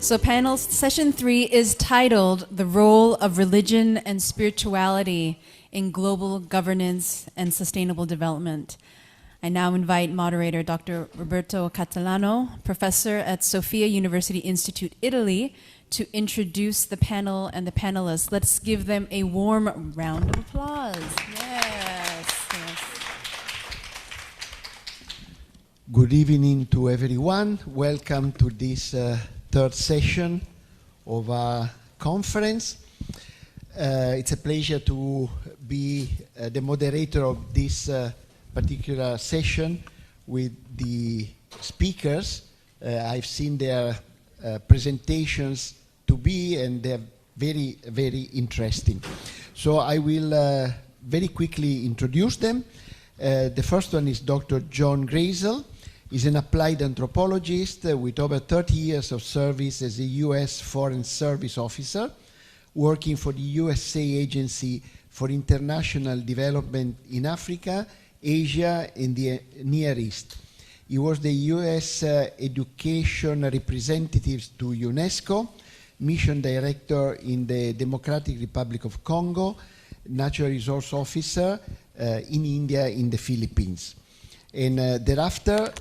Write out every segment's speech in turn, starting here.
So panel session 3 is titled The Role of Religion and Spirituality in Global Governance and Sustainable Development. I now invite moderator Dr. Roberto Catalano, professor at Sofia University Institute, Italy, to introduce the panel and the panelists. Let's give them a warm round of applause. Yes. Good evening to everyone. Welcome to this third session of our conference. It's a pleasure to be the moderator of this particular session with the speakers. I've seen their presentations to be, and they're very, very interesting. So I will very quickly introduce them. The first one is Dr. John Grazel. He's an applied anthropologist with over 30 years of service as a U.S. Foreign Service officer, working for the USA Agency for International Development in Africa, Asia, and the Near East. He was the U.S. Education Representative to UNESCO, Mission Director in the Democratic Republic of Congo, Natural Resource Officer in India, in the Philippines. And thereafter,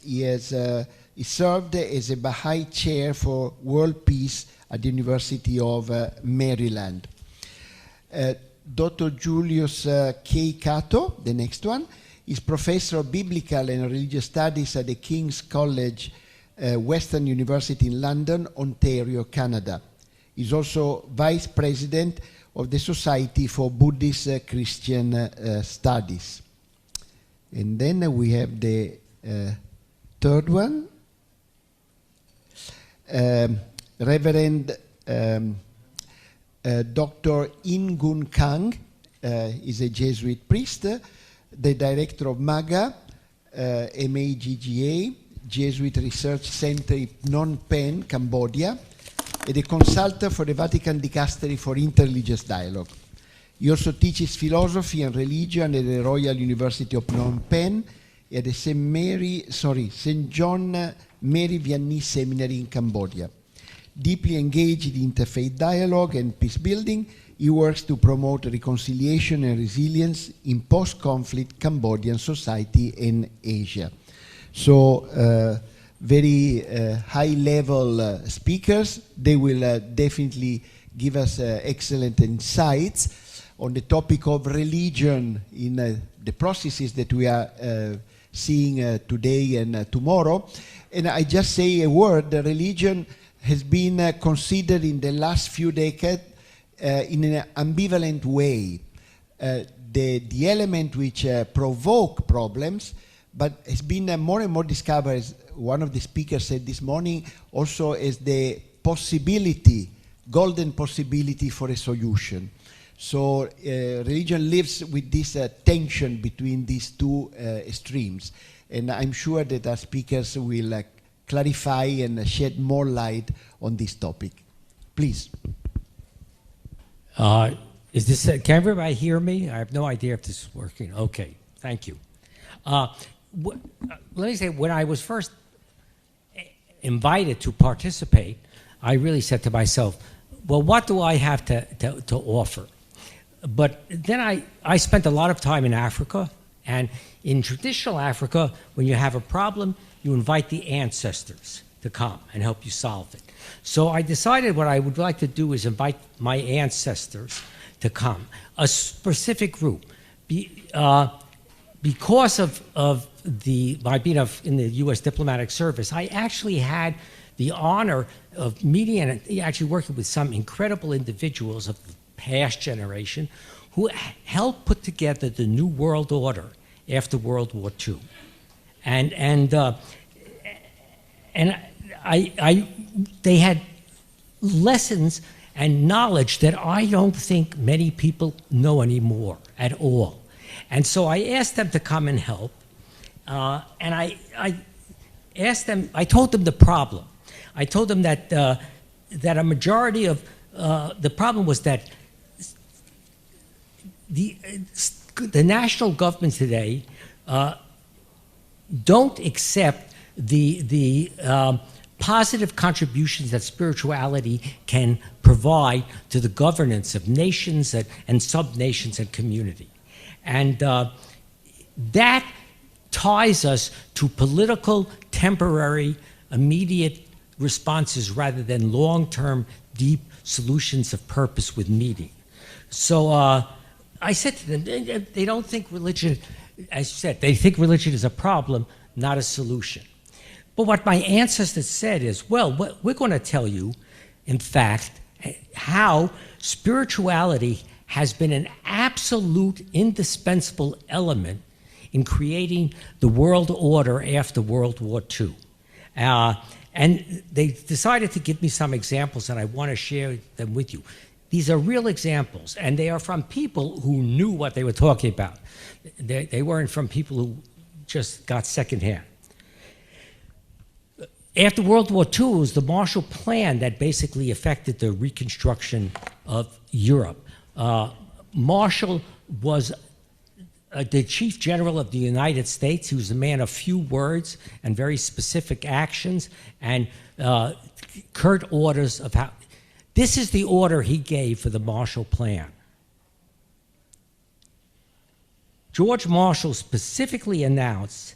he served as a Baha'i Chair for World Peace at the University of Maryland. Dr. Julius K. Cato, the next one, is Professor of Biblical and Religious Studies at the King's College, Western University in London, Ontario, Canada. He's also Vice President of the Society for Buddhist Christian Studies. And then we have the third one, Reverend Dr. In-Gun Kang is a Jesuit priest, the director of MAGA, MAGGA, Jesuit Research Center in Phnom Penh, Cambodia, and a consultant for the Vatican Dicastery for Interreligious Dialogue. He also teaches philosophy and religion at the Royal University of Phnom Penh at the St. John Mary Vianney Seminary in Cambodia. Deeply engaged in interfaith dialogue and peace building, he works to promote reconciliation and resilience in post-conflict Cambodian society and Asia. So very high-level speakers. They will definitely give us excellent insights on the topic of religion in the processes that we are seeing today and tomorrow. And I just say a word, the religion has been considered in the last few decades in an ambivalent way. The element which provoke problems, but has been more and more discovered, as one of the speakers said this morning, also as the possibility, golden possibility for a solution. So religion lives with this tension between these two extremes. And I'm sure that our speakers will clarify and shed more light on this topic. Please. Is this, can everybody hear me? I have no idea if this is working. Okay, thank you. Let me say, when I was first invited to participate, I really said to myself, well, what do I have to offer? But then I spent a lot of time in Africa, and in traditional Africa, when you have a problem, you invite the ancestors to come and help you solve it. So I decided what I would like to do is invite my ancestors to come, a specific group. Because of my being in the U.S. diplomatic service, I actually had the honor of meeting and actually working with some incredible individuals of the past generation who helped put together the New World Order after World War II. They had lessons and knowledge that I don't think many people know anymore at all. And so I asked them to come and help. And I asked them, I told them the problem. I told them that a majority of the problem was that the national government today don't accept the positive contributions that spirituality can provide to the governance of nations and sub-nations and community. And that ties us to political, temporary, immediate responses rather than long-term, deep solutions of purpose with meaning. So I said to them, they don't think religion, as you said, they think religion is a problem, not a solution. But what my ancestors said is, well, we're going to tell you, in fact, how spirituality has been an absolute indispensable element in creating the world order after World War II. And they decided to give me some examples, and I want to share them with you. These are real examples, and they are from people who knew what they were talking about. They weren't from people who just got secondhand. After World War II, it was the Marshall Plan that basically affected the reconstruction of Europe. Marshall was the Chief General of the United States. He was a man of few words and very specific actions, and curt orders of how. This is the order he gave for the Marshall Plan. George Marshall specifically announced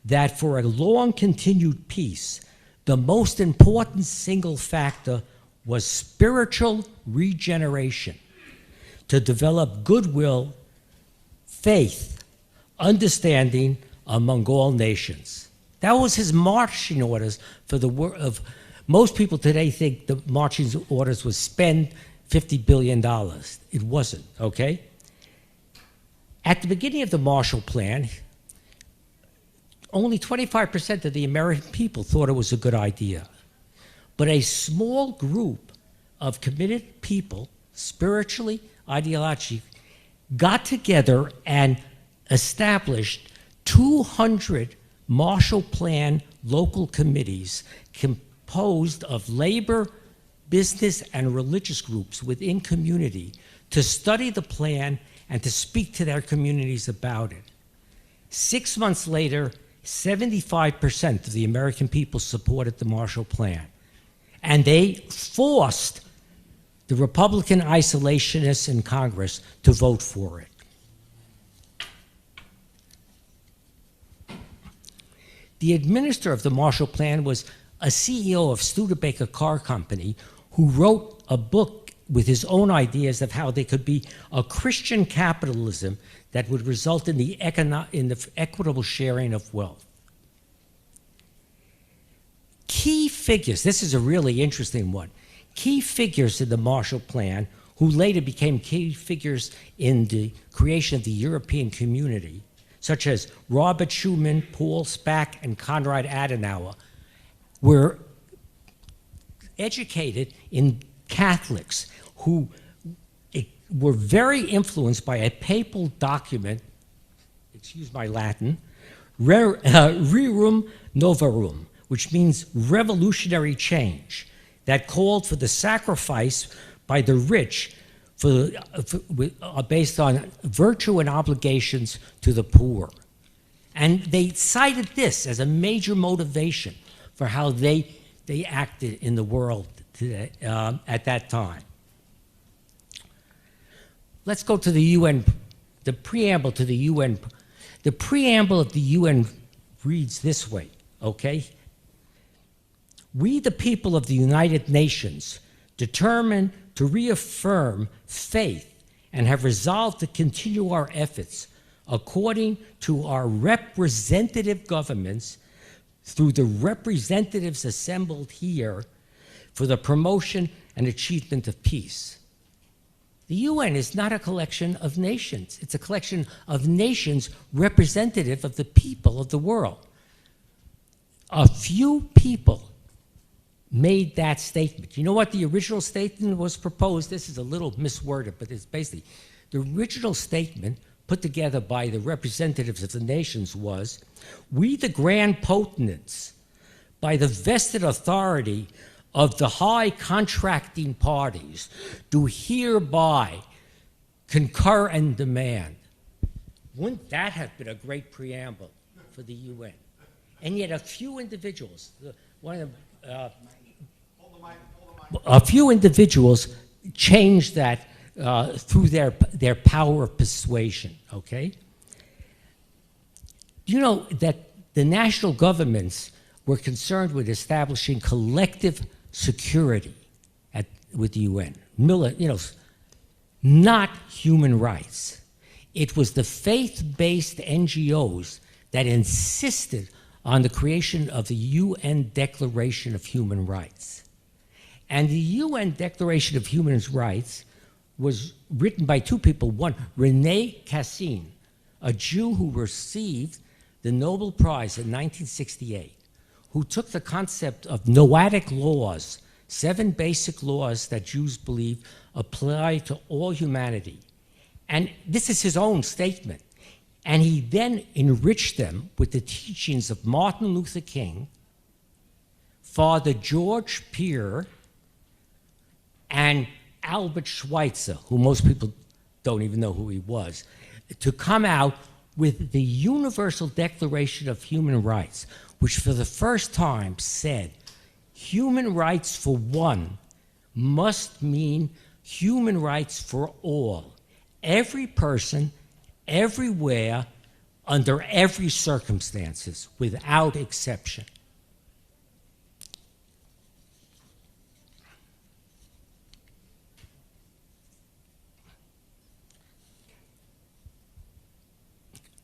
that for a long continued peace, the most important single factor was spiritual regeneration to develop goodwill, faith, understanding among all nations. That was his marching orders for the world of. Most people today think the marching orders was spend $50 billion. It wasn't, okay? At the beginning of the Marshall Plan, only 25% of the American people thought it was a good idea. But a small group of committed people, spiritually, ideologically, got together and established 200 Marshall Plan local committees composed of labor, business, and religious groups within community to study the plan and to speak to their communities about it. 6 months later, 75% of the American people supported the Marshall Plan. And they forced the Republican isolationists in Congress to vote for it. The administrator of the Marshall Plan was a CEO of Studebaker Car Company who wrote a book with his own ideas of how there could be a Christian capitalism that would result in the equitable sharing of wealth. Key figures, this is a really interesting one, key figures in the Marshall Plan, who later became key figures in the creation of the European community, such as Robert Schuman, Paul Spack, and Konrad Adenauer, were educated in Catholics who were very influenced by a papal document, excuse my Latin, Rerum Novarum, which means revolutionary change, that called for the sacrifice by the rich based on virtue and obligations to the poor. And they cited this as a major motivation for how they acted in the world today, at that time. Let's go to the UN, the preamble to the UN. The preamble of the UN reads this way, okay? We, the people of the United Nations, determine to reaffirm faith and have resolved to continue our efforts according to our representative governments through the representatives assembled here for the promotion and achievement of peace. The UN is not a collection of nations. It's a collection of nations representative of the people of the world. A few people made that statement. You know what the original statement was proposed? This is a little misworded, but it's basically the original statement put together by the representatives of the nations was, we the grand potentates, by the vested authority of the high contracting parties, do hereby concur and demand. Wouldn't that have been a great preamble for the UN? And yet a few individuals, a few individuals changed that through their power of persuasion, okay? You know that the national governments were concerned with establishing collective security with the UN, not human rights. It was the faith-based NGOs that insisted on the creation of the UN Declaration of Human Rights. And the UN Declaration of Human Rights was written by two people. One, René Cassin, a Jew who received the Nobel Prize in 1968, who took the concept of Noahic laws, 7 basic laws that Jews believe apply to all humanity. And this is his own statement. And he then enriched them with the teachings of Martin Luther King, Father George Peer, and Albert Schweitzer, who most people don't even know who he was, to come out with the Universal Declaration of Human Rights, which for the first time said human rights for one must mean human rights for all. Every person, everywhere, under every circumstances, without exception.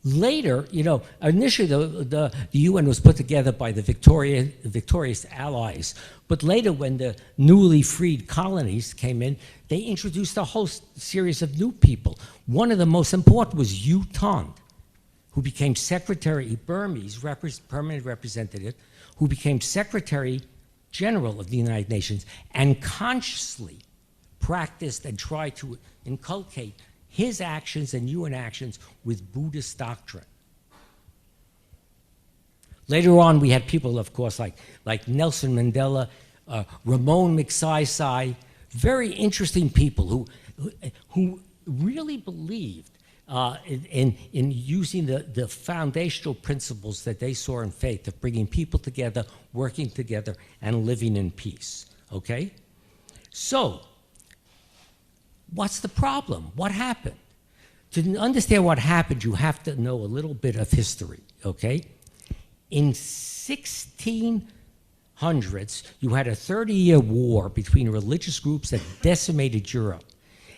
Later, initially the UN was put together by the victorious allies, but later when the newly freed colonies came in, they introduced a whole series of new people. One of the most important was U Thant, who became Burmese permanent representative, who became Secretary General of the United Nations, and consciously practiced and tried to inculcate his actions and UN actions with Buddhist doctrine. Later on, we had people, of course, like Nelson Mandela, Ramon Magsaysay, very interesting people who really believed in using the foundational principles that they saw in faith of bringing people together, working together, and living in peace, okay? So, what's the problem? What happened? To understand what happened, you have to know a little bit of history, okay? In 1600s, you had a 30-year war between religious groups that decimated Europe,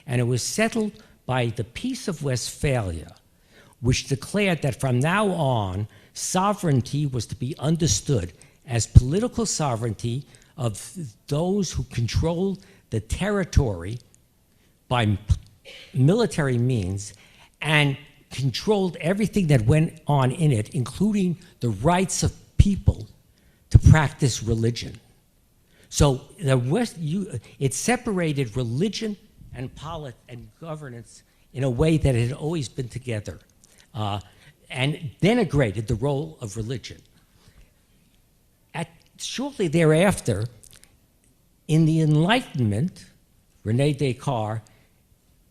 and it was settled by the Peace of Westphalia, which declared that from now on, sovereignty was to be understood as political sovereignty of those who controlled the territory by military means and controlled everything that went on in it, including the rights of people to practice religion. So it separated religion and governance in a way that it had always been together, and denigrated the role of religion. Shortly thereafter, in the Enlightenment, René Descartes,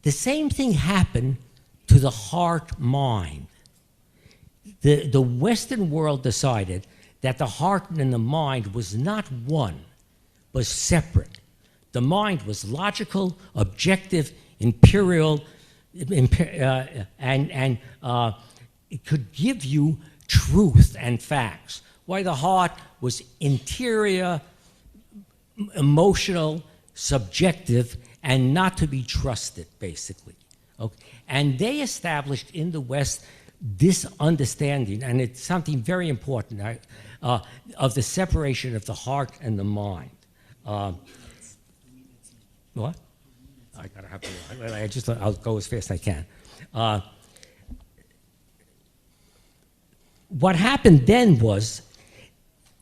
the same thing happened to the heart-mind. The Western world decided that the heart and the mind was not one, but separate. The mind was logical, objective, imperial, and it could give you truth and facts. While the heart was interior, emotional, subjective, and not to be trusted, basically. Okay? And they established in the West this understanding, and it's something very important, of the separation of the heart and the mind. What? I'll go as fast as I can. What happened then was,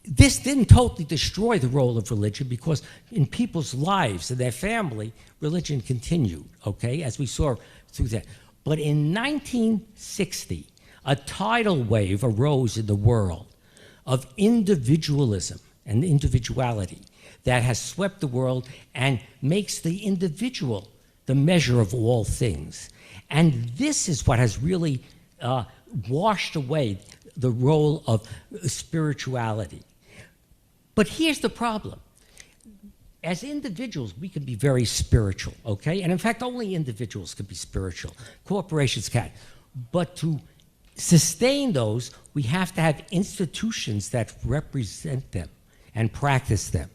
this didn't totally destroy the role of religion, because in people's lives and their family, religion continued, okay, as we saw through that. But in 1960, a tidal wave arose in the world of individualism and individuality that has swept the world and makes the individual the measure of all things. And this is what has really washed away the role of spirituality. But here's the problem. As individuals, we can be very spiritual, okay? And in fact, only individuals can be spiritual. Corporations can. But to sustain those, we have to have institutions that represent them and practice them.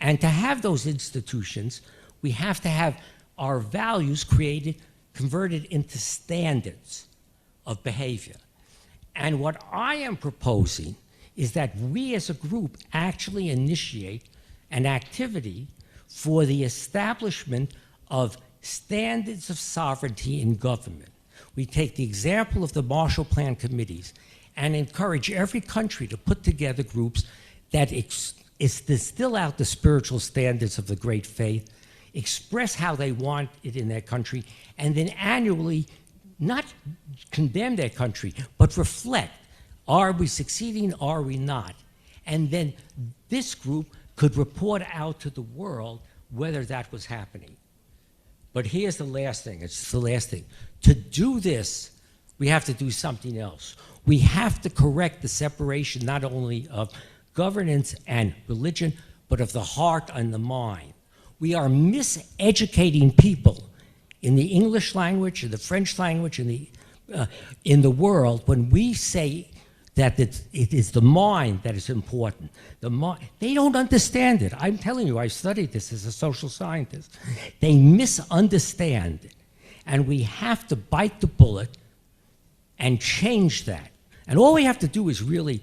And to have those institutions, we have to have our values converted into standards of behavior. And what I am proposing is that we as a group actually initiate an activity for the establishment of standards of sovereignty in government. We take the example of the Marshall Plan committees and encourage every country to put together groups that distill out the spiritual standards of the great faith, express how they want it in their country, and then annually not condemn their country, but reflect, are we succeeding, are we not? And then this group could report out to the world whether that was happening. But here's the last thing, it's the last thing. To do this, we have to do something else. We have to correct the separation not only of governance and religion, but of the heart and the mind. We are miseducating people in the English language, in the French language, in the world when we say that it is the mind that is important. They don't understand it. I'm telling you, I studied this as a social scientist. They misunderstand it. And we have to bite the bullet and change that. And all we have to do is really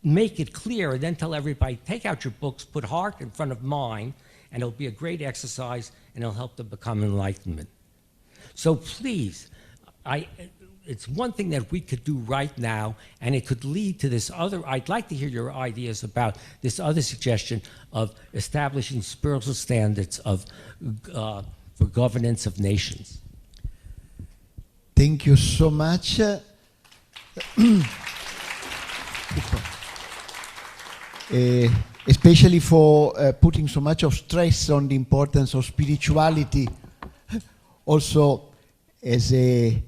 make it clear and then tell everybody, take out your books, put heart in front of mind, and it'll be a great exercise and it'll help them become enlightenment. So please, it's one thing that we could do right now, and it could lead to this other. I'd like to hear your ideas about this other suggestion of establishing spiritual standards for governance of nations. Thank you so much. Especially for putting so much of stress on the importance of spirituality, also as a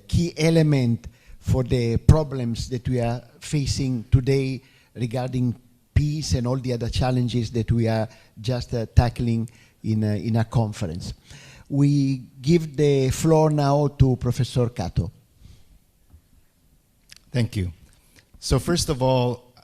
key element for the problems that we are facing today regarding peace and all the other challenges that we are just tackling in a conference. We give the floor now to Professor Kato. Thank you. So first of all,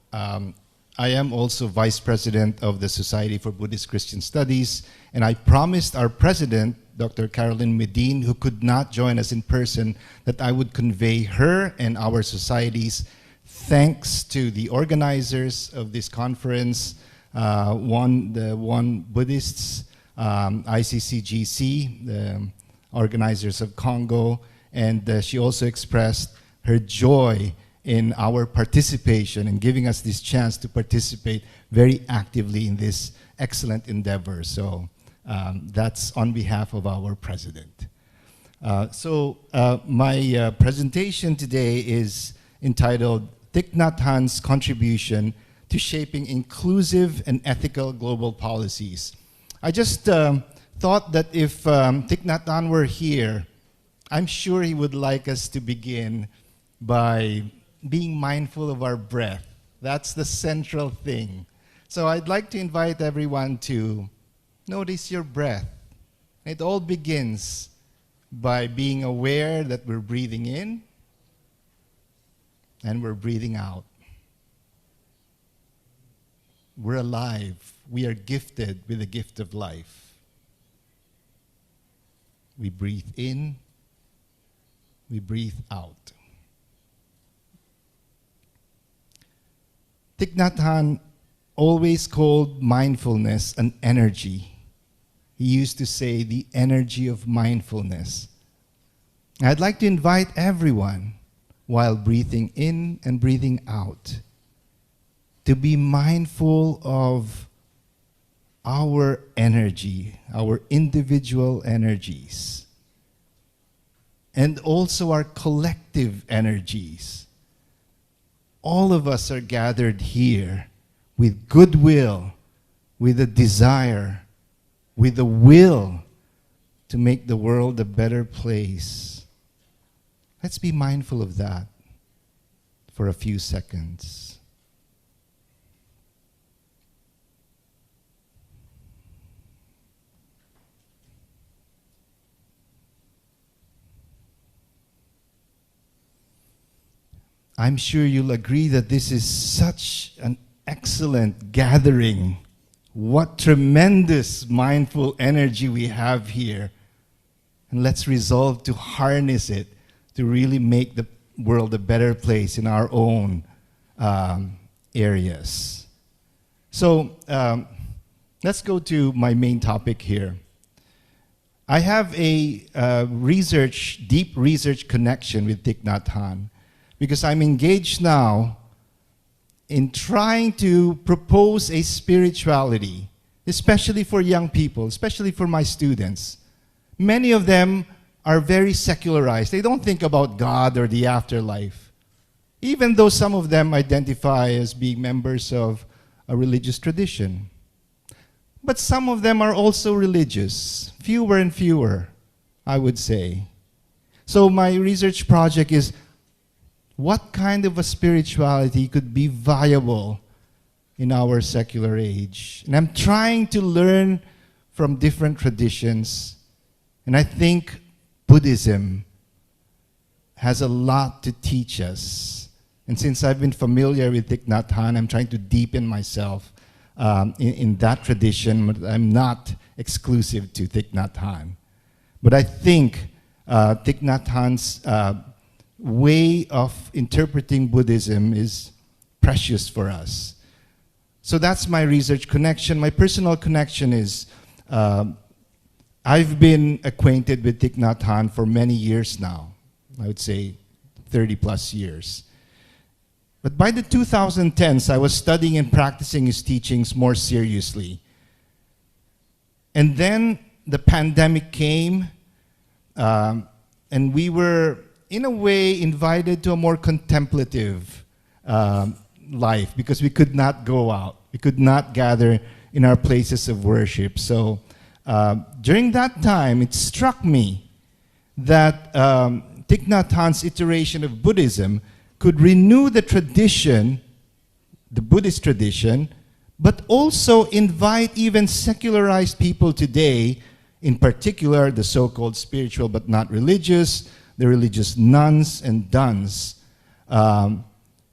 I am also Vice President of the Society for Buddhist Christian Studies, and I promised our President, Dr. Carolyn Medin, who could not join us in person, that I would convey her and our society's thanks to the organizers of this conference, the One Buddhists, ICCGC, the organizers of CoNGO, and she also expressed her joy in our participation and giving us this chance to participate very actively in this excellent endeavor. So that's on behalf of our president. My presentation today is entitled Thich Nhat Hanh's Contribution to Shaping Inclusive and Ethical Global Policies. I just thought that if Thich Nhat Hanh were here, I'm sure he would like us to begin by being mindful of our breath. That's the central thing. So I'd like to invite everyone to notice your breath. It all begins by being aware that we're breathing in and we're breathing out. We're alive. We are gifted with the gift of life. We breathe in, we breathe out. Thich Nhat Hanh always called mindfulness an energy. He used to say the energy of mindfulness. I'd like to invite everyone, while breathing in and breathing out, to be mindful of our energy, our individual energies, and also our collective energies. All of us are gathered here with goodwill, with a desire, with a will to make the world a better place. Let's be mindful of that for a few seconds. I'm sure you'll agree that this is such an excellent gathering. What tremendous mindful energy we have here. And let's resolve to harness it to really make the world a better place in our own areas. So let's go to my main topic here. I have a deep research connection with Thich Nhat Hanh because I'm engaged now in trying to propose a spirituality, especially for young people, especially for my students. Many of them are very secularized. They don't think about God or the afterlife, even though some of them identify as being members of a religious tradition. But some of them are also religious, fewer and fewer, I would say. So my research project is, what kind of a spirituality could be viable in our secular age? And I'm trying to learn from different traditions. And I think Buddhism has a lot to teach us. And since I've been familiar with Thich Nhat Hanh, I'm trying to deepen myself in that tradition. But I'm not exclusive to Thich Nhat Hanh. But I think Thich Nhat Hanh's way of interpreting Buddhism is precious for us. So that's my research connection. My personal connection is I've been acquainted with Thich Nhat Hanh for many years now. I would say 30 plus years. But by the 2010s, I was studying and practicing his teachings more seriously. And then the pandemic came, and we were, in a way, invited to a more contemplative life because we could not go out. We could not gather in our places of worship. So during that time, it struck me that Thich Nhat Hanh's iteration of Buddhism could renew the tradition, the Buddhist tradition, but also invite even secularized people today, in particular the so-called spiritual but not religious, the religious nuns and duns,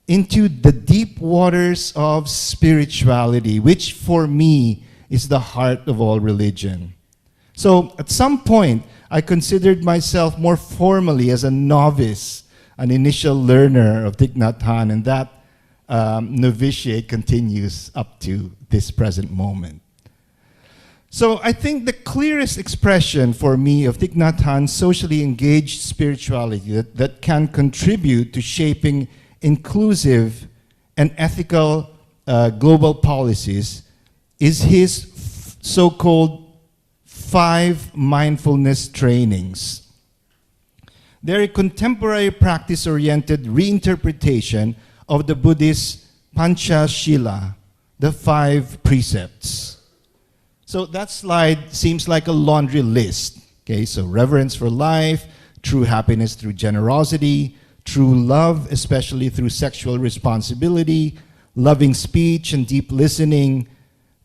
into the deep waters of spirituality, which for me is the heart of all religion. So at some point, I considered myself more formally as a novice, an initial learner of Thich Nhat Hanh, and that novitiate continues up to this present moment. So I think the clearest expression for me of Thich Nhat Hanh's socially engaged spirituality that can contribute to shaping inclusive and ethical global policies is his so-called 5 mindfulness trainings. They're a contemporary practice-oriented reinterpretation of the Buddhist Panchashila, the 5 precepts. So that slide seems like a laundry list. Okay, so reverence for life, true happiness through generosity, true love, especially through sexual responsibility, loving speech and deep listening,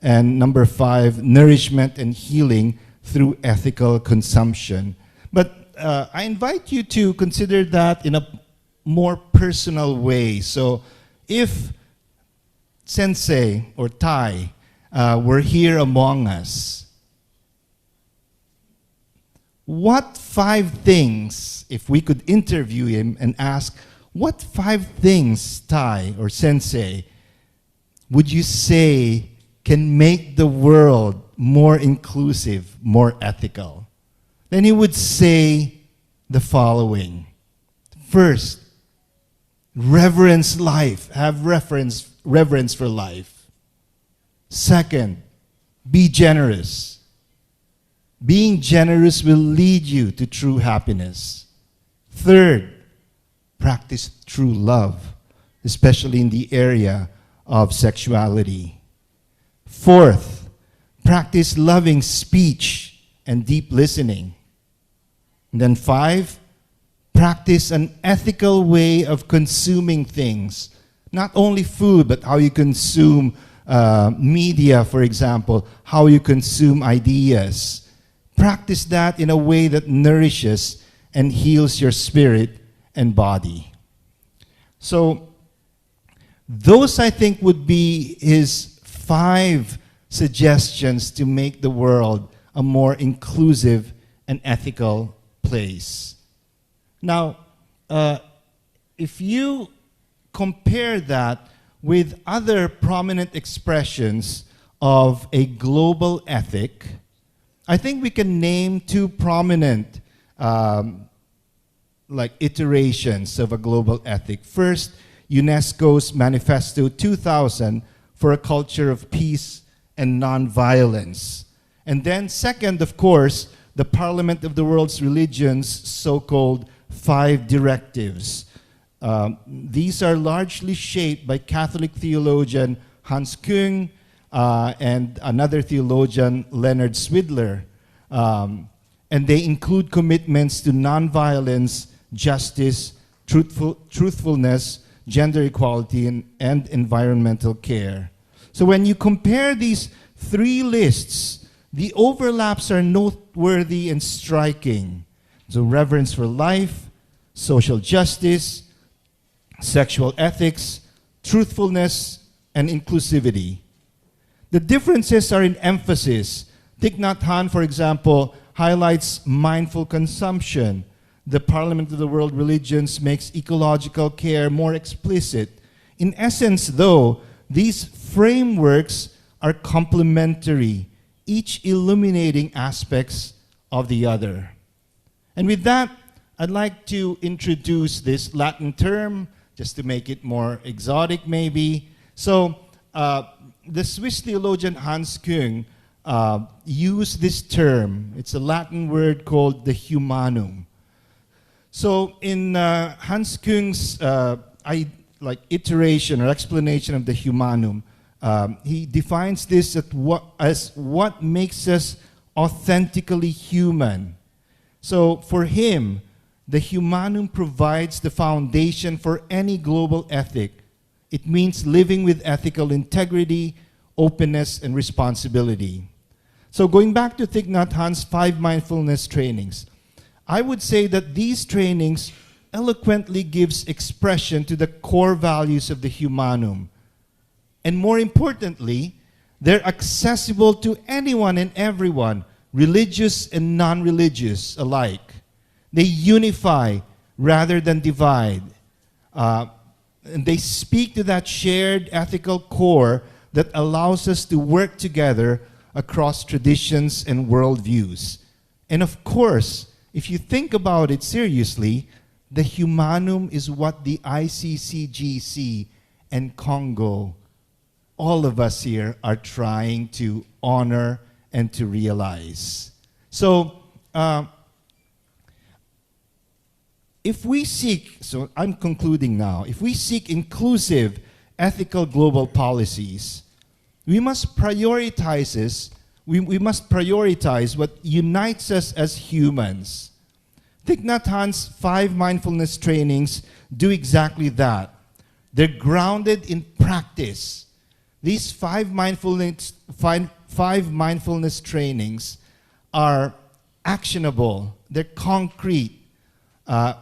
and number 5, nourishment and healing through ethical consumption. But I invite you to consider that in a more personal way. So if Sensei or Tai were here among us, what 5 things, if we could interview him and ask, what 5 things, Tai or Sensei, would you say can make the world more inclusive, more ethical? Then he would say the following. First, reverence life. Have reverence for life. Second, be generous. Being generous will lead you to true happiness. Third, practice true love, especially in the area of sexuality. Fourth, practice loving speech and deep listening. And then 5, practice an ethical way of consuming things. Not only food, but how you consume media, for example, how you consume ideas. Practice that in a way that nourishes and heals your spirit and body. So those, I think, would be his 5 suggestions to make the world a more inclusive and ethical place. Now, if you compare that with other prominent expressions of a global ethic, I think we can name 2 prominent iterations of a global ethic. First, UNESCO's Manifesto 2000 for a Culture of Peace and Nonviolence. And then second, of course, the Parliament of the World's Religions' so-called 5 directives. These are largely shaped by Catholic theologian Hans Küng and another theologian, Leonard Swidler. And they include commitments to nonviolence, justice, truthfulness, gender equality, and environmental care. So when you compare these 3 lists, the overlaps are noteworthy and striking. So reverence for life, social justice, sexual ethics, truthfulness, and inclusivity. The differences are in emphasis. Thich Nhat Hanh, for example, highlights mindful consumption. The Parliament of the World Religions makes ecological care more explicit. In essence, though, these frameworks are complementary, each illuminating aspects of the other. And with that, I'd like to introduce this Latin term, just to make it more exotic maybe. So, the Swiss theologian Hans Küng used this term. It's a Latin word called the humanum. So in Hans Küng's iteration or explanation of the humanum, he defines this as what makes us authentically human. So for him, the humanum provides the foundation for any global ethic. It means living with ethical integrity, openness, and responsibility. So going back to Thich Nhat Hanh's 5 mindfulness trainings, I would say that these trainings eloquently gives expression to the core values of the humanum. And more importantly, they're accessible to anyone and everyone, religious and non-religious alike. They unify rather than divide. And they speak to that shared ethical core that allows us to work together across traditions and worldviews. And of course, if you think about it seriously, the humanum is what the ICCGC and CoNGO, all of us here, are trying to honor and to realize. So, if we seek, so I'm concluding now, if we seek inclusive, ethical global policies, we must prioritize what unites us as humans. Thich Nhat Hanh's 5 mindfulness trainings do exactly that. They're grounded in practice. These 5 mindfulness trainings are actionable. They're concrete.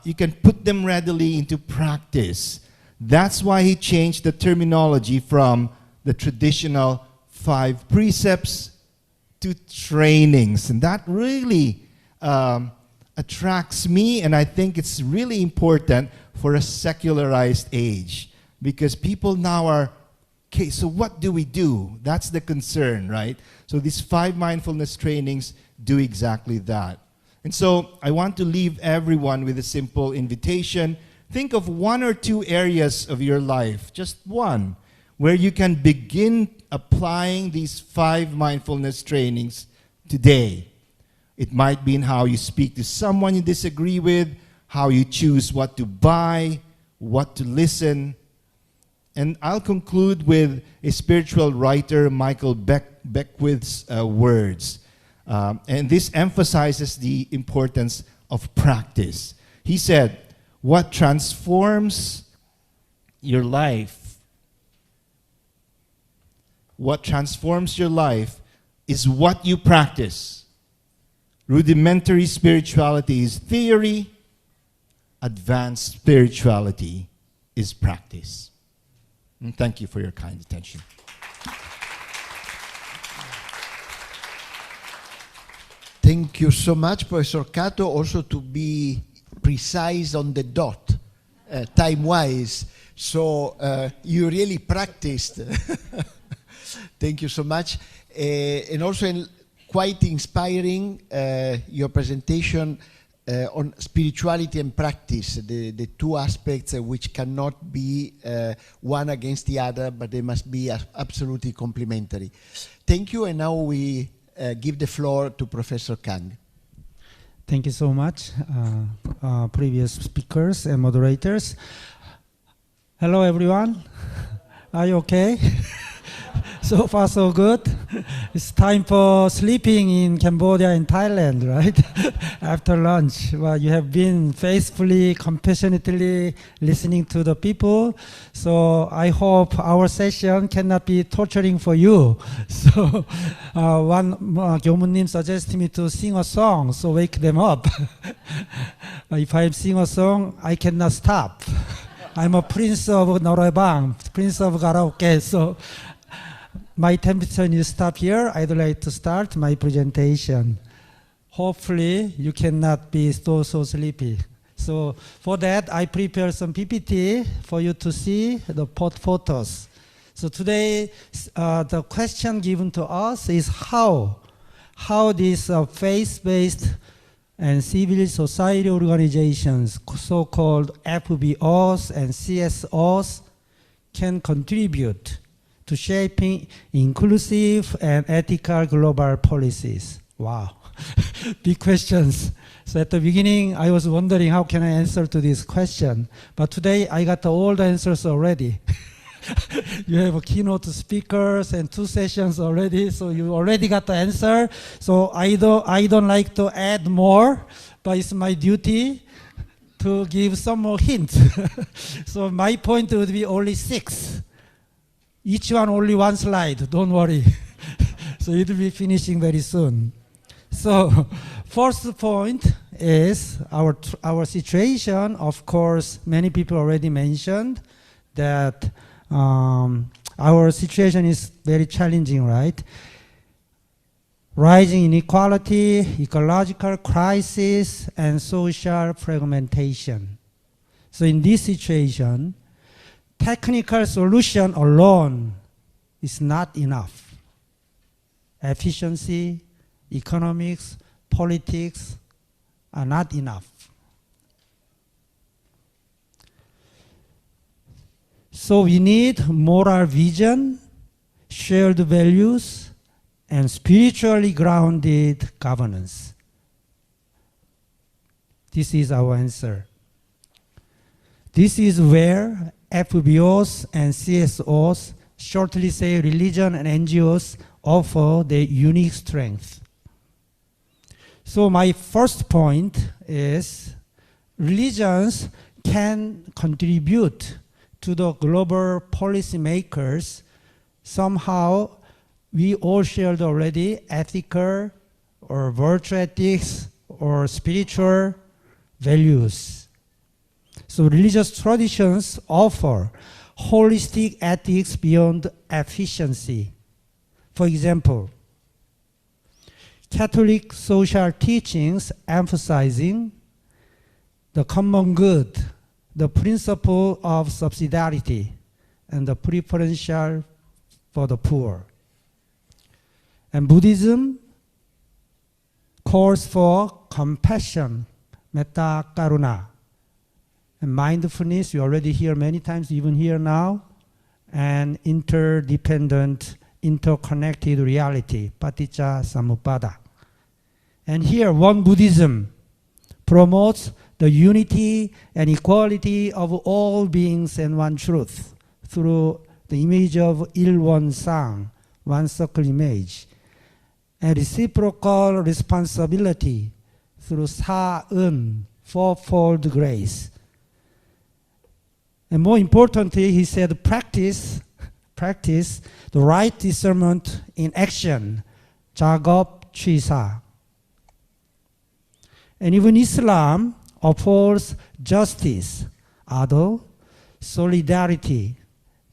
You can put them readily into practice. That's why he changed the terminology from the traditional 5 precepts to trainings. And that really attracts me, and I think it's really important for a secularized age, because people now are, okay, so what do we do? That's the concern, right? So these 5 mindfulness trainings do exactly that. And so I want to leave everyone with a simple invitation. Think of 1 or 2 areas of your life, just one, where you can begin applying these 5 mindfulness trainings today. It might be in how you speak to someone you disagree with, how you choose what to buy, what to listen. And I'll conclude with a spiritual writer, Michael Beckwith's words. And this emphasizes the importance of practice. He said, what transforms your life is what you practice. Rudimentary spirituality is theory. Advanced spirituality is practice. And thank you for your kind attention. Thank you so much, Professor Kato, also to be precise on the dot, time-wise. So you really practiced. Thank you so much. And also quite inspiring, your presentation on spirituality and practice, the two aspects which cannot be one against the other, but they must be absolutely complementary. Thank you, and now we give the floor to Professor Kang. Thank you so much, previous speakers and moderators. Hello, everyone. Are you okay? So far, so good. It's time for sleeping in Cambodia and Thailand, right? After lunch. Well, you have been faithfully, compassionately listening to the people. So I hope our session cannot be torturing for you. So one Gyomunnim suggested me to sing a song, so wake them up. If I sing a song, I cannot stop. I'm a prince of Noraebang, prince of karaoke. So my temperature is stop here. I'd like to start my presentation. Hopefully, you cannot be so sleepy. So for that, I prepared some PPT for you to see the photos. So today, the question given to us is how these faith-based and civil society organizations, so-called FBOs and CSOs, can contribute to shaping inclusive and ethical global policies. Wow, big questions. So at the beginning, I was wondering how can I answer to this question, but today I got all the answers already. You have a keynote speakers and 2 sessions already, so you already got the answer. So I don't like to add more, but it's my duty to give some more hints. So my point would be only 6. Each one only 1 slide, don't worry. So it will be finishing very soon. So first point is our situation. Of course, many people already mentioned that our situation is very challenging, right? Rising inequality, ecological crisis, and social fragmentation. So in this situation, technical solution alone is not enough. Efficiency, economics, politics are not enough. So we need moral vision, shared values, and spiritually grounded governance. This is our answer. This is where FBOs and CSOs, shortly say religion and NGOs, offer their unique strength. So my first point is religions can contribute to the global policymakers. Somehow we all shared already ethical or virtue ethics or spiritual values. So religious traditions offer holistic ethics beyond efficiency. For example, Catholic social teachings emphasizing the common good, the principle of subsidiarity, and the preferential for the poor. And Buddhism calls for compassion, metta, karuna. And mindfulness, you already hear many times, even here now, and interdependent, interconnected reality, paticca samuppada. And here, one Buddhism promotes the unity and equality of all beings and one truth through the image of Il-One Sang, one circle image, and reciprocal responsibility through Sa-Un, fourfold grace. And more importantly, he said, practice the right discernment in action, Jagop Chisa. And even Islam upholds justice, adl, solidarity,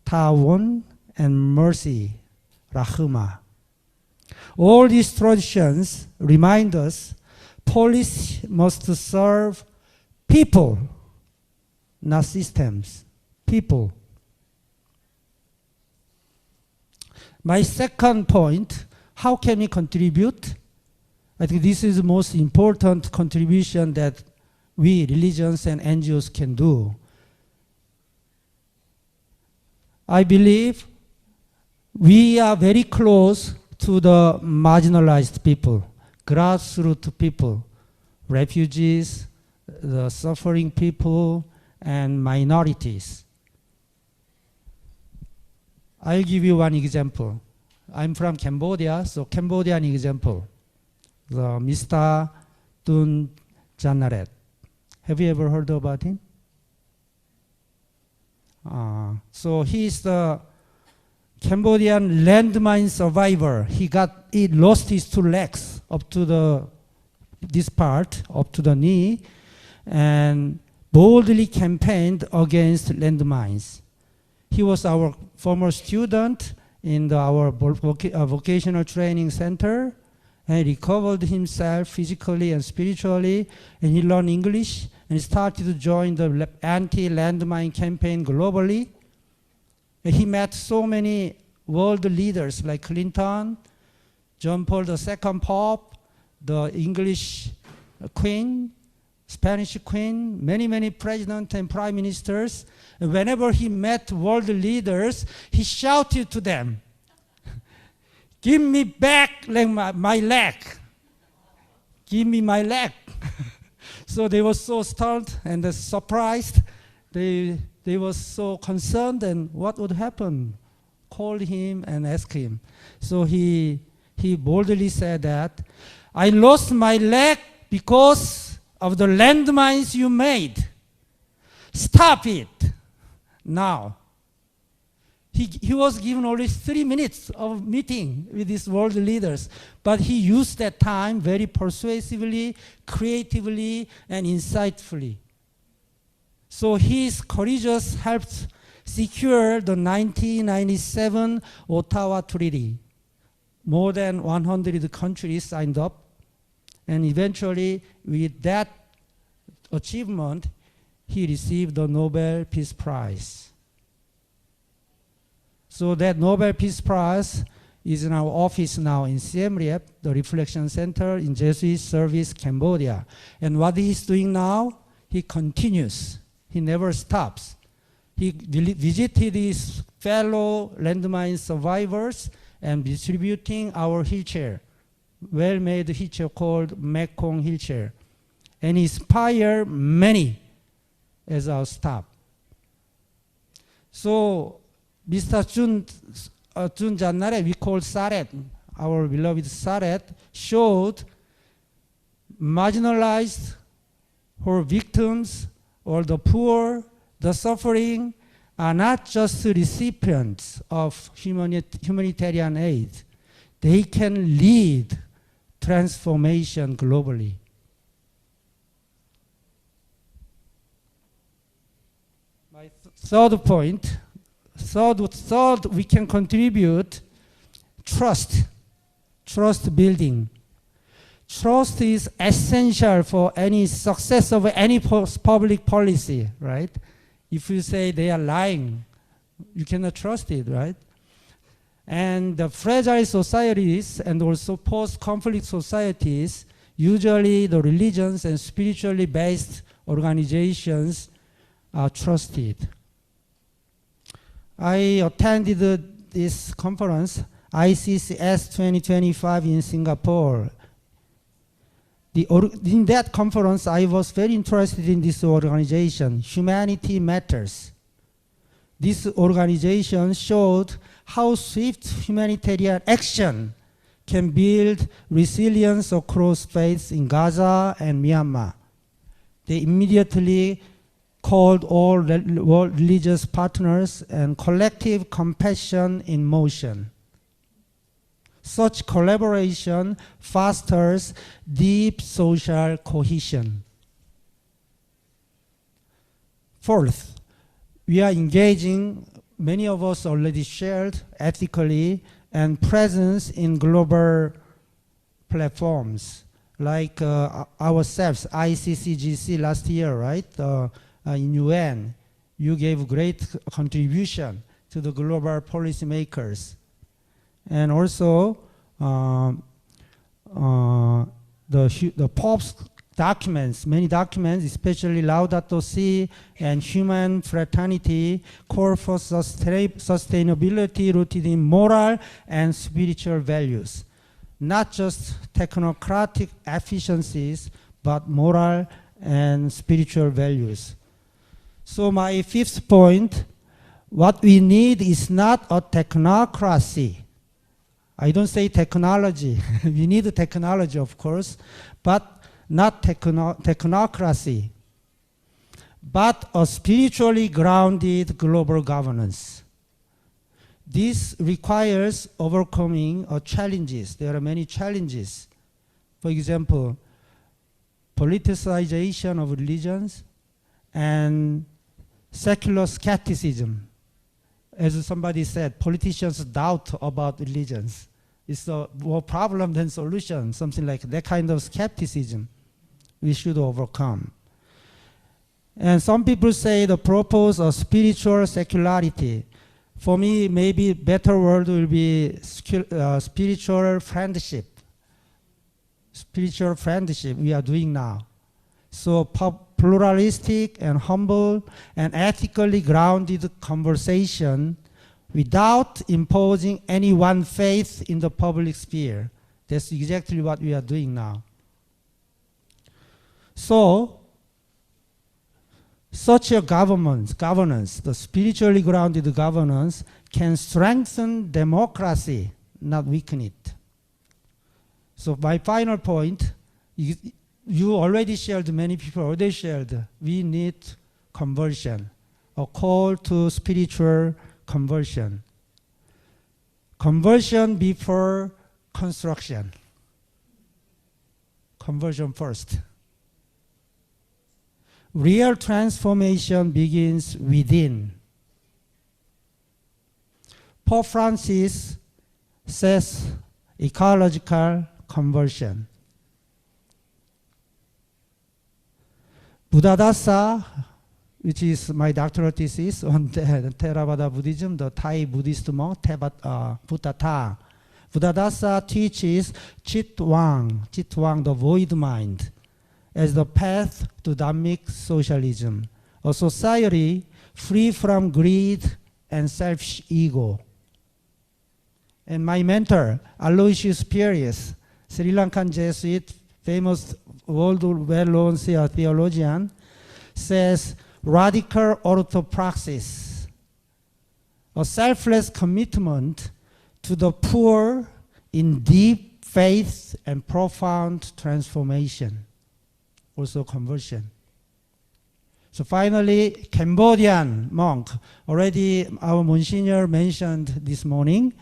ta'awun, and mercy, rahma. All these traditions remind us police must serve people, not systems, people. My second point, how can we contribute? I think this is the most important contribution that we, religions and NGOs, can do. I believe we are very close to the marginalized people, grassroots people, refugees, the suffering people, and minorities. I'll give you one example. I'm from Cambodia, so Cambodian example. The Mr. Tun Janaret. Have you ever heard about him? So he's the Cambodian landmine survivor. He lost his two legs up to this part, up to the knee, and boldly campaigned against landmines. He was our former student in our vocational training center, and he recovered himself physically and spiritually, and he learned English, and he started to join the anti-landmine campaign globally. And he met so many world leaders like Clinton, John Paul II Pope, the English Queen, Spanish Queen, many presidents and prime ministers. And whenever he met world leaders, he shouted to them, "Give me back my leg. Give me my leg." So they were so stunned and surprised. They were so concerned, and what would happen? Called him and asked him. So he boldly said that, "I lost my leg because of the landmines you made. Stop it now." He was given only 3 minutes of meeting with these world leaders, but he used that time very persuasively, creatively, and insightfully. So his courageous helped secure the 1997 Ottawa Treaty. More than 100 countries signed up, and eventually, with that achievement, he received the Nobel Peace Prize. So that Nobel Peace Prize is in our office now in Siem Reap, the Reflection Center in Jesuit Service, Cambodia. And what he's doing now, he continues. He never stops. He visited his fellow landmine survivors and distributing our wheelchair, well-made wheelchair called Mekong wheelchair, and inspire many as our staff. So Mr. Jun Jannare, we call Saret, our beloved Saret, showed marginalized or victims or the poor, the suffering, are not just recipients of humanitarian aid. They can lead transformation globally. My third point, third we can contribute trust building. Trust is essential for any success of any public policy, right? If you say they are lying, you cannot trust it, right? And the fragile societies and also post-conflict societies, usually the religions and spiritually based organizations are trusted. I attended this conference, ICCS 2025 in Singapore. In that conference, I was very interested in this organization, Humanity Matters. This organization showed how swift humanitarian action can build resilience across faiths in Gaza and Myanmar. They immediately called all world religious partners and collective compassion in motion. Such collaboration fosters deep social cohesion. Fourth, we are engaging, many of us already shared ethically and presence in global platforms like ourselves, ICCGC last year, right? In UN, you gave great contribution to the global policymakers. And also, the Pope's documents, many documents, especially Laudato Si and Human Fraternity, call for sustainability rooted in moral and spiritual values. Not just technocratic efficiencies, but moral and spiritual values. So my fifth point, what we need is not a technocracy. I don't say technology. We need technology, of course, but not technocracy, but a spiritually grounded global governance. This requires overcoming challenges. There are many challenges. For example, politicization of religions and secular skepticism. As somebody said, politicians doubt about religions. It's a more problem than solution, something like that kind of skepticism we should overcome. And some people say the purpose of spiritual secularity. For me, maybe better word will be spiritual friendship. Spiritual friendship we are doing now. So pluralistic and humble and ethically grounded conversation without imposing any one faith in the public sphere. That's exactly what we are doing now. So, such a governance, the spiritually grounded governance, can strengthen democracy, not weaken it. So my final point, you already shared, many people already shared, we need conversion, a call to spiritual conversion. Conversion before construction. Conversion first. Real transformation begins within. Pope Francis says ecological conversion. Buddhadasa, which is my doctoral thesis on Theravada Buddhism, the Thai Buddhist monk, Buddhata. Buddhadasa teaches Chitwang, the void mind, as the path to Dhammic socialism, a society free from greed and selfish ego. And my mentor, Aloysius Pirius, Sri Lankan Jesuit, famous, world well-known theologian, says radical orthopraxis, a selfless commitment to the poor in deep faith and profound transformation. Also conversion. So finally, Cambodian monk. Already our Monsignor mentioned this morning,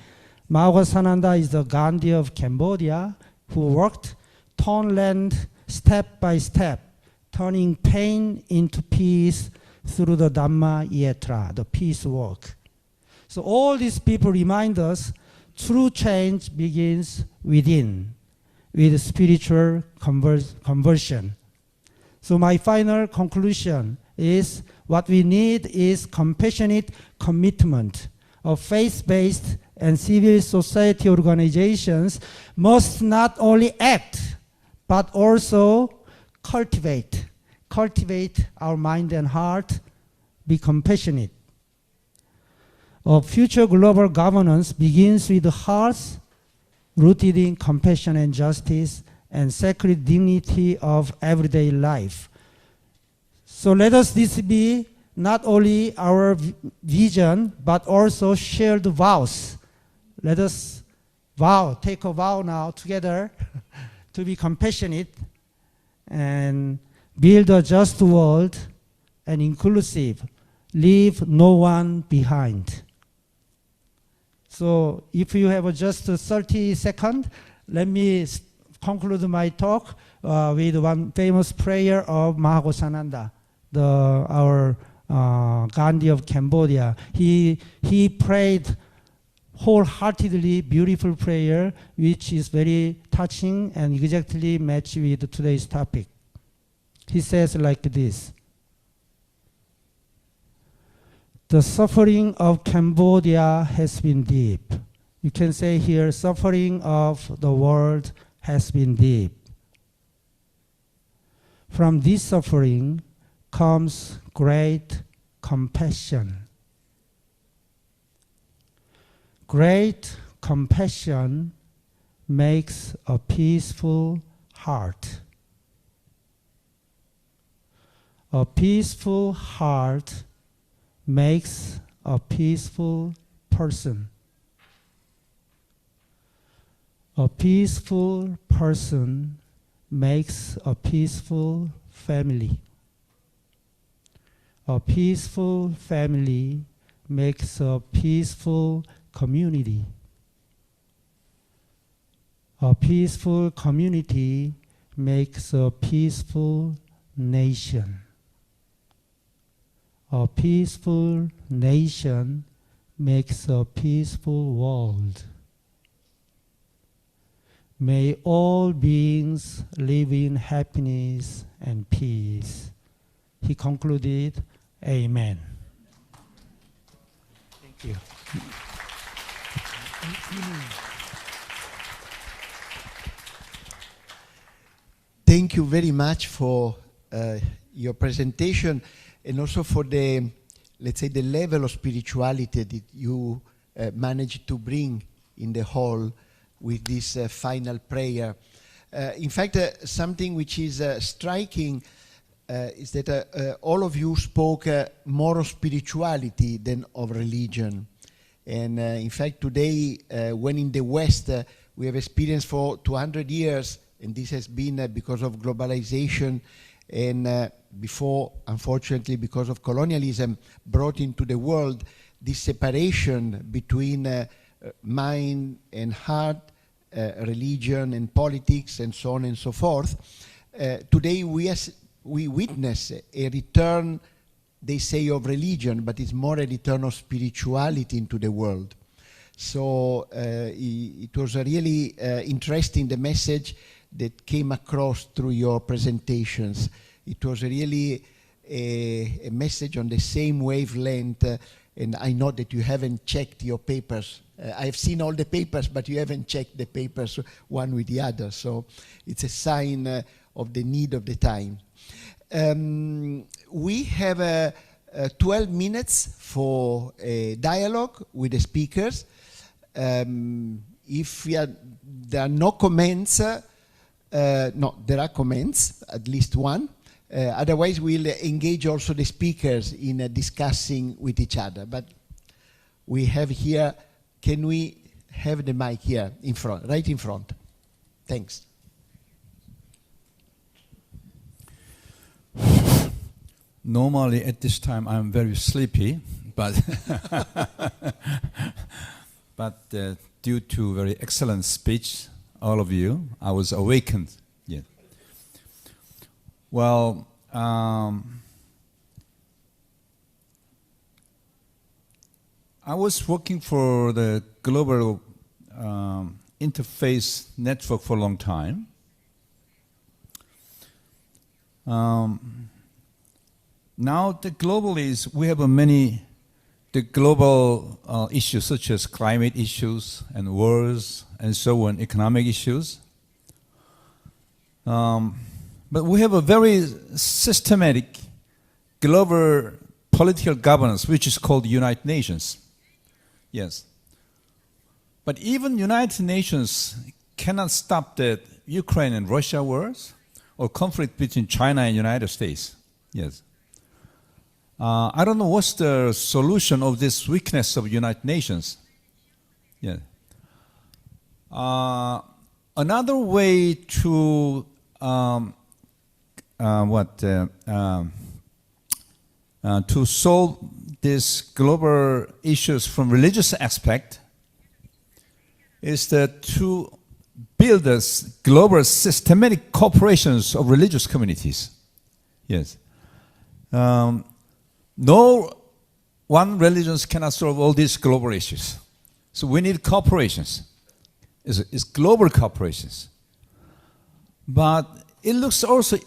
Mahasananda is the Gandhi of Cambodia, who worked Townland step by step, turning pain into peace through the Dhamma Yatra, the peace work. So all these people remind us true change begins within, with spiritual conversion. So my final conclusion is what we need is compassionate commitment of faith-based and civil society organizations must not only act, but also cultivate our mind and heart, be compassionate. A future global governance begins with hearts rooted in compassion and justice and sacred dignity of everyday life. So let us this be not only our vision, but also shared vows. Let us take a vow now together to be compassionate and build a just world and inclusive, leave no one behind. So if you have just 30 seconds, let me conclude my talk with one famous prayer of Mahasananda, our Gandhi of Cambodia. He prayed wholeheartedly beautiful prayer, which is very touching and exactly match with today's topic. He says like this: the suffering of Cambodia has been deep. You can say here, suffering of the world has been deep. From this suffering comes great compassion. Great compassion makes a peaceful heart. A peaceful heart makes a peaceful person. A peaceful person makes a peaceful family. A peaceful family makes a peaceful community. A peaceful community makes a peaceful nation. A peaceful nation makes a peaceful world. May all beings live in happiness and peace. He concluded, Amen. Thank you. Thank you very much for your presentation, and also for the, let's say, the level of spirituality that you managed to bring in the hall with this final prayer. In fact, something which is striking is that all of you spoke more of spirituality than of religion. And in fact, today, when in the West we have experienced for 200 years, and this has been because of globalization and before, unfortunately, because of colonialism brought into the world, this separation between mind and heart, religion and politics, and so on and so forth. Today we witness a return, they say, of religion, but it's more a return of spirituality into the world. So it was really interesting, the message that came across through your presentations. It was really a message on the same wavelength, and I know that you haven't checked your papers. I've seen all the papers, but you haven't checked the papers one with the other. So it's a sign of the need of the time. We have 12 minutes for a dialogue with the speakers. If there are no comments, no, there are comments, at least one. Otherwise, we'll engage also the speakers in discussing with each other. But we have here, can we have the mic here in front, right in front? Thanks. Normally at this time I'm very sleepy, but due to very excellent speech, all of you, I was awakened. Yeah. Well, I was working for the global interface network for a long time. Now the globally we have the global issues such as climate issues and wars and so on, economic issues. But we have a very systematic global political governance, which is called United Nations. Yes. But even United Nations cannot stop the Ukraine and Russia wars or conflict between China and United States. Yes. I don't know what's the solution of this weakness of United Nations. Yeah. Another way to to solve these global issues from religious aspect is that to build this global systematic corporations of religious communities. Yes. no one religion cannot solve all these global issues. So we need corporations. It's global corporations. But it looks also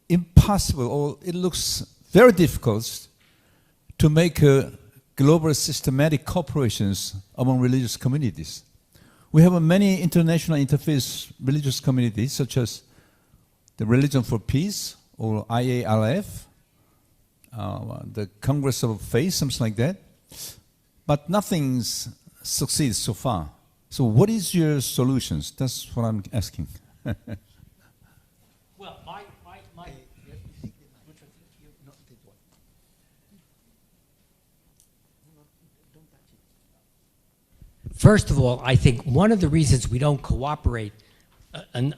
impossible, or it looks very difficult to make global systematic corporations among religious communities. We have many international interfaith religious communities, such as the Religion for Peace, or IARF, the Congress of Faith, something like that. But nothing's succeeded so far. So what is your solutions? That's what I'm asking. Well, first of all, I think one of the reasons we don't cooperate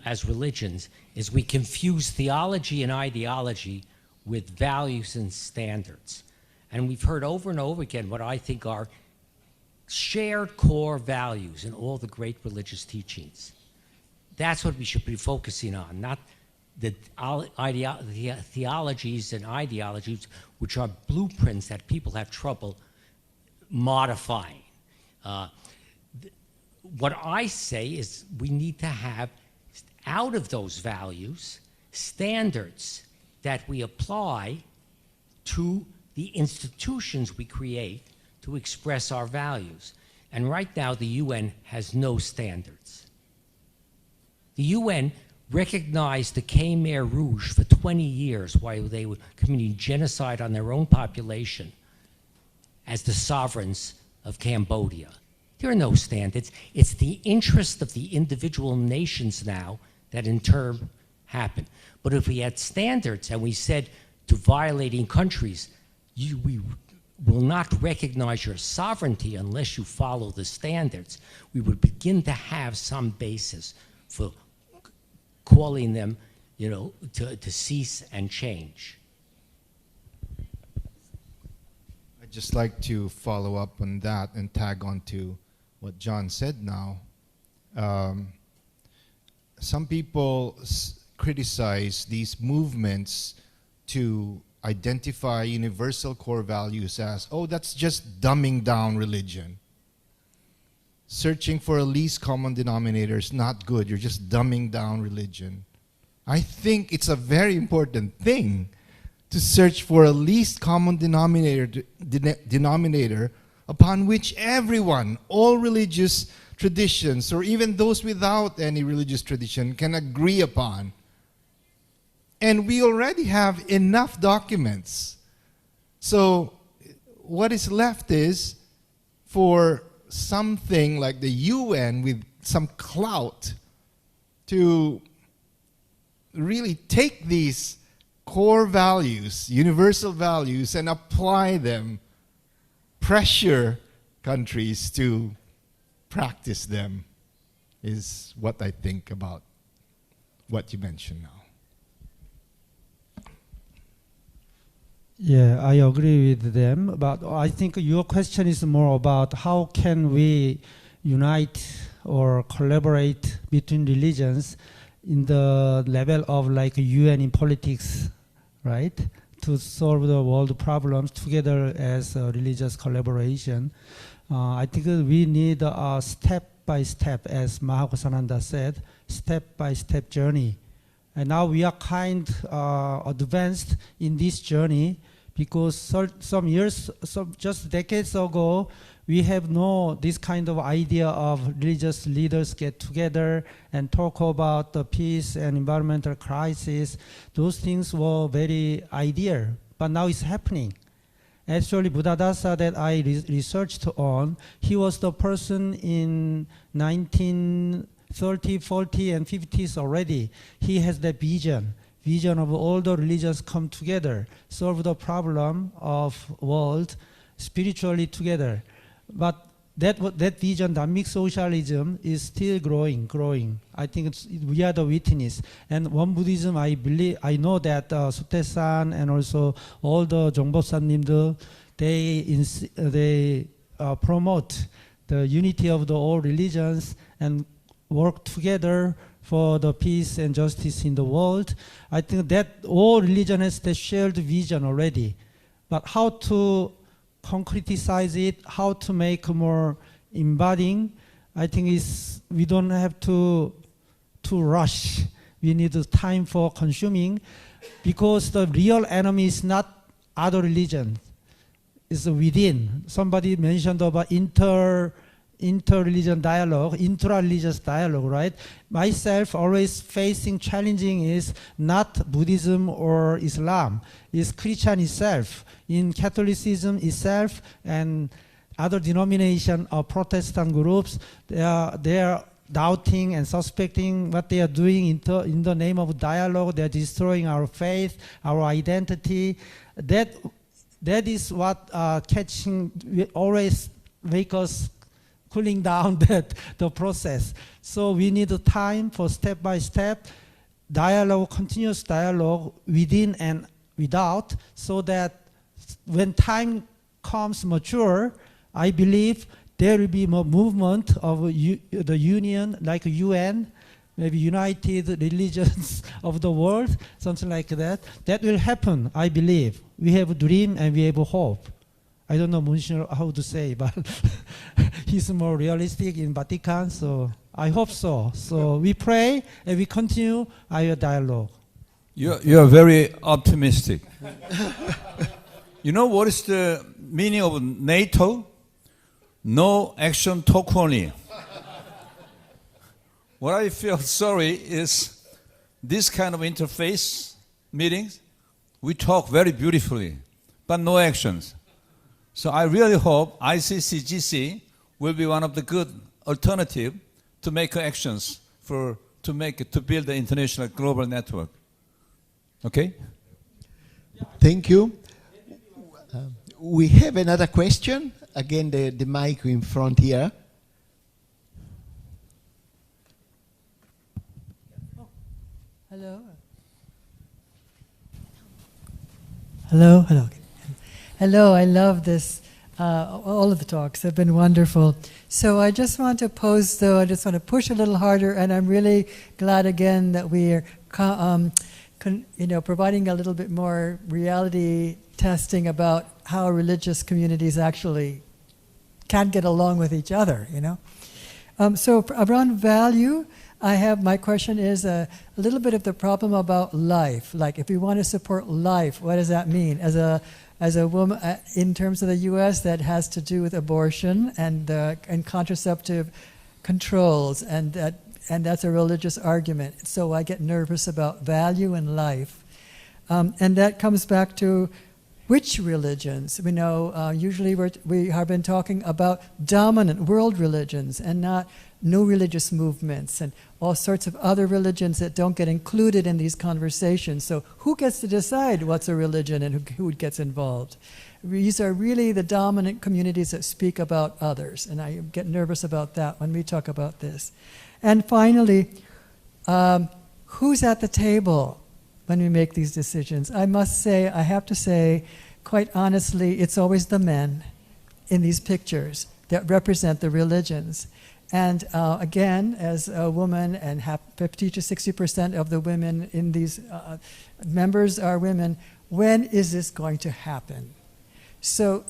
as religions is we confuse theology and ideology with values and standards. And we've heard over and over again what I think are shared core values in all the great religious teachings. That's what we should be focusing on, not the theologies and ideologies, which are blueprints that people have trouble modifying. What I say is we need to have, out of those values, standards that we apply to the institutions we create to express our values. And right now, the UN has no standards. The UN recognized the Khmer Rouge for 20 years while they were committing genocide on their own population as the sovereigns of Cambodia. There are no standards. It's the interest of the individual nations now that in turn happen. But if we had standards and we said to violating countries, we will not recognize your sovereignty unless you follow the standards, we would begin to have some basis for calling them, to cease and change. I'd just like to follow up on that and tag on to what John said now. Some people criticize these movements to identify universal core values as, oh, that's just dumbing down religion. Searching for a least common denominator is not good. You're just dumbing down religion. I think it's a very important thing to search for a least common denominator upon which everyone, all religious traditions, or even those without any religious tradition, can agree upon. And we already have enough documents. So what is left is for something like the UN with some clout to really take these core values, universal values, and apply them, pressure countries to practice them, is what I think about what you mentioned now. Yeah, I agree with them, but I think your question is more about how can we unite or collaborate between religions in the level of like UN in politics, right? To solve the world problems together as a religious collaboration. I think we need a step-by-step, as Mahakosananda said, step-by-step journey. And now we are kind advanced in this journey because just decades ago, we have no this kind of idea of religious leaders get together and talk about the peace and environmental crisis. Those things were very ideal, but now it's happening. Actually, Buddhadasa that I researched on, he was the person in 1930, 40, and 50s already. He has that vision of all the religions come together, solve the problem of world spiritually together. But that vision, Dhammic socialism, is still growing. I think we are the witness. And Won Buddhism, I know that Sute-san and also all the Jongbo-san님들, they promote the unity of the all religions and work together for the peace and justice in the world. I think that all religion has the shared vision already. but how to concretize it, how to make more embodying, I think we don't have to rush. We need time for consuming, because the real enemy is not other religions. It's within. Somebody mentioned about inter-religion dialogue, intra-religious dialogue, right? Myself always facing challenging is not Buddhism or Islam, it's Christian itself. In Catholicism itself and other denomination or Protestant groups, they are doubting and suspecting what they are doing in the name of dialogue. They're destroying our faith, our identity. That is what always make us cooling down the process. So we need time for step-by-step dialogue, continuous dialogue within and without, so that when time comes mature, I believe there will be more movement of the union, like UN, maybe United Religions of the World, something like that. That will happen, I believe. We have a dream and we have a hope. I don't know Monsignor how to say, but he's more realistic in Vatican, so I hope so. So we pray and we continue our dialogue. You're very optimistic. You know what is the meaning of NATO? No action, talk only. What I feel sorry is this kind of interface meetings, we talk very beautifully, but no actions. So I really hope ICCGC will be one of the good alternative to make actions to build the international global network. Okay? Thank you. We have another question. Again, the mic in front here. Hello. Hello. Hello. Hello. I love this. All of the talks have been wonderful. So I just want to pose, though, I just want to push a little harder, and I'm really glad again that we are, providing a little bit more reality testing about how religious communities actually can't get along with each other, So around value, my question is a little bit of the problem about life. Like, if we want to support life, what does that mean? As a woman, in terms of the U.S., that has to do with abortion and contraceptive controls, and that's a religious argument. So I get nervous about value and life, and that comes back to which religions. We know usually we have been talking about dominant world religions and not new religious movements and all sorts of other religions that don't get included in these conversations. So who gets to decide what's a religion and who gets involved? These are really the dominant communities that speak about others, and I get nervous about that when we talk about this. And finally, who's at the table when we make these decisions? I have to say, quite honestly, it's always the men in these pictures that represent the religions. And again, as a woman, and 50 to 60% of the women in these members are women, when is this going to happen? So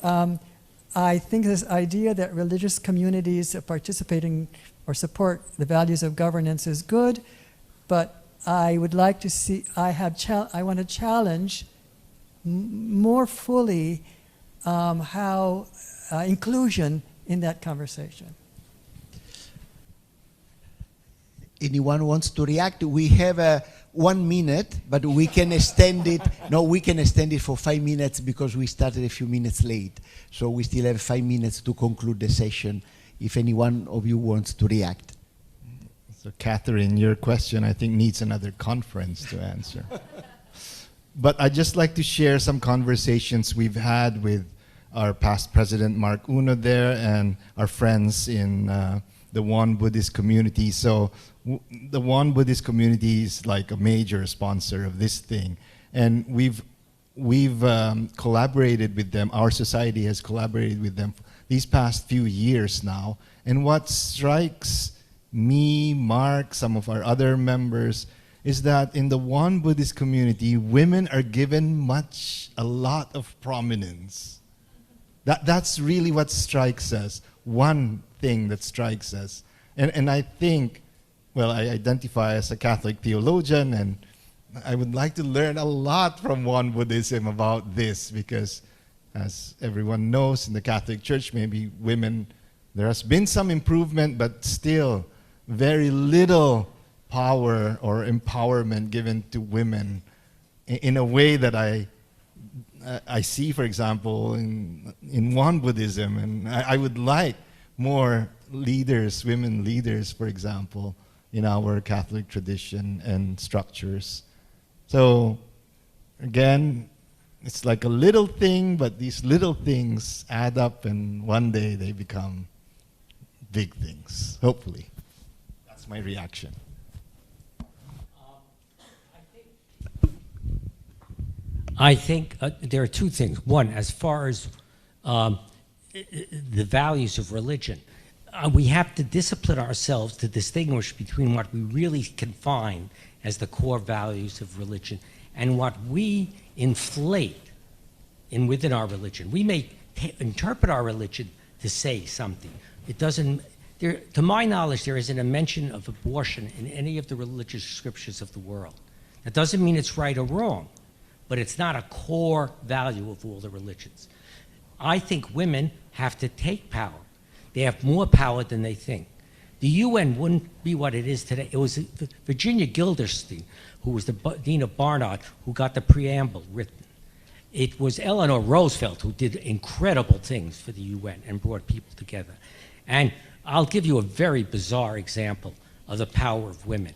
I think this idea that religious communities participating or support the values of governance is good, but I would like to see, I want to challenge more fully how inclusion in that conversation. Anyone wants to react? We have 1 minute, but we can extend it. No, we can extend it for 5 minutes because we started a few minutes late. So we still have 5 minutes to conclude the session if any one of you wants to react. So Catherine, your question I think needs another conference to answer. But I'd just like to share some conversations we've had with our past president, Mark Uno there, and our friends in the One Buddhist community. So the One Buddhist community is like a major sponsor of this thing. And we've collaborated with them. Our society has collaborated with them these past few years now. And what strikes me, Mark, some of our other members, is that in the Won Buddhist community, women are given a lot of prominence. That's really what strikes us. One thing that strikes us. And I think, well, I identify as a Catholic theologian, and I would like to learn a lot from Won Buddhism about this, because as everyone knows, in the Catholic Church, maybe women, there has been some improvement, but still very little power or empowerment given to women in a way that I see, for example, in Won Buddhism. And I would like more leaders, women leaders, for example, in our Catholic tradition and structures. So, again, it's like a little thing, but these little things add up, and one day they become big things, hopefully. That's my reaction. I think there are two things. One, as far as the values of religion, we have to discipline ourselves to distinguish between what we really can find as the core values of religion and what we inflate within our religion. We may interpret our religion to say something. It doesn't. To my knowledge, there isn't a mention of abortion in any of the religious scriptures of the world. That doesn't mean it's right or wrong, but it's not a core value of all the religions. I think women have to take power. They have more power than they think. The UN wouldn't be what it is today. It was Virginia Gilderstein, who was the Dean of Barnard, who got the preamble written. It was Eleanor Roosevelt who did incredible things for the UN and brought people together. And I'll give you a very bizarre example of the power of women.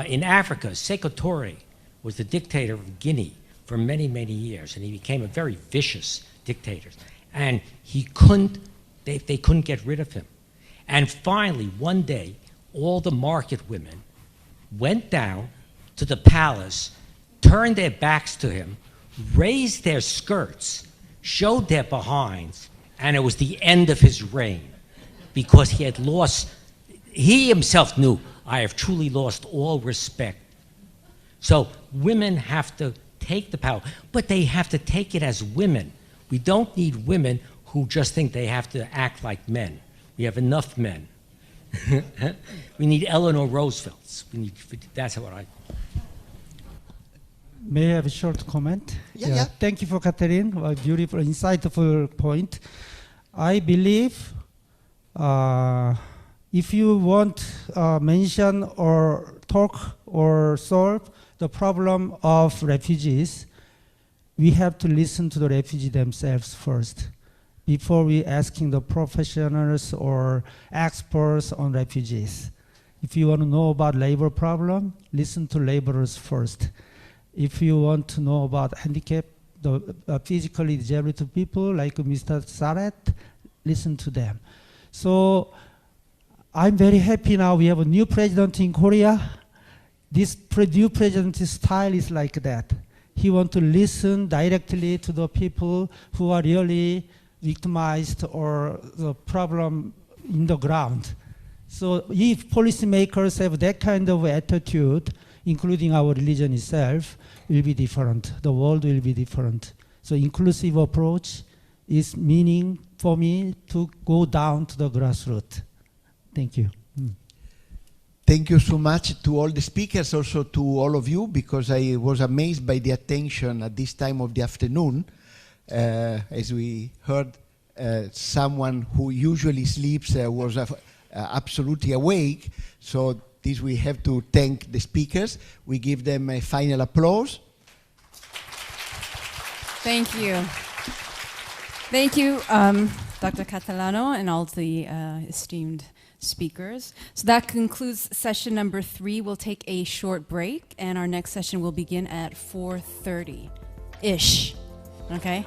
In Africa, Sékou Touré was the dictator of Guinea for many, many years, and he became a very vicious dictator. And they couldn't get rid of him. And finally, one day, all the market women went down to the palace, turned their backs to him, raised their skirts, showed their behinds, and it was the end of his reign, because he had lost, he himself knew, I have truly lost all respect. So women have to take the power, but they have to take it as women. We don't need women who just think they have to act like men. We have enough men. We need Eleanor Roosevelts. That's what I... May I have a short comment? Yeah. Thank you for Catherine. A beautiful, insightful point. I believe if you want mention or talk or solve the problem of refugees, we have to listen to the refugees themselves first, before we asking the professionals or experts on refugees. If you want to know about labor problem, listen to laborers first. If you want to know about handicap, the physically disabled people like Mr. Saret, listen to them. So I'm very happy now we have a new president in Korea. This new president's style is like that. He wants to listen directly to the people who are really victimized or the problem in the ground. So if policymakers have that kind of attitude, including our religion itself, will be different. The world will be different. So inclusive approach is meaning for me to go down to the grassroots. Thank you. Thank you so much to all the speakers, also to all of you, because I was amazed by the attention at this time of the afternoon. As we heard, someone who usually sleeps was absolutely awake. So this we have to thank the speakers. We give them a final applause. Thank you. Thank you, Dr. Catalano and all the esteemed speakers. So that concludes session number 3. We'll take a short break, and our next session will begin at 4:30-ish. Okay?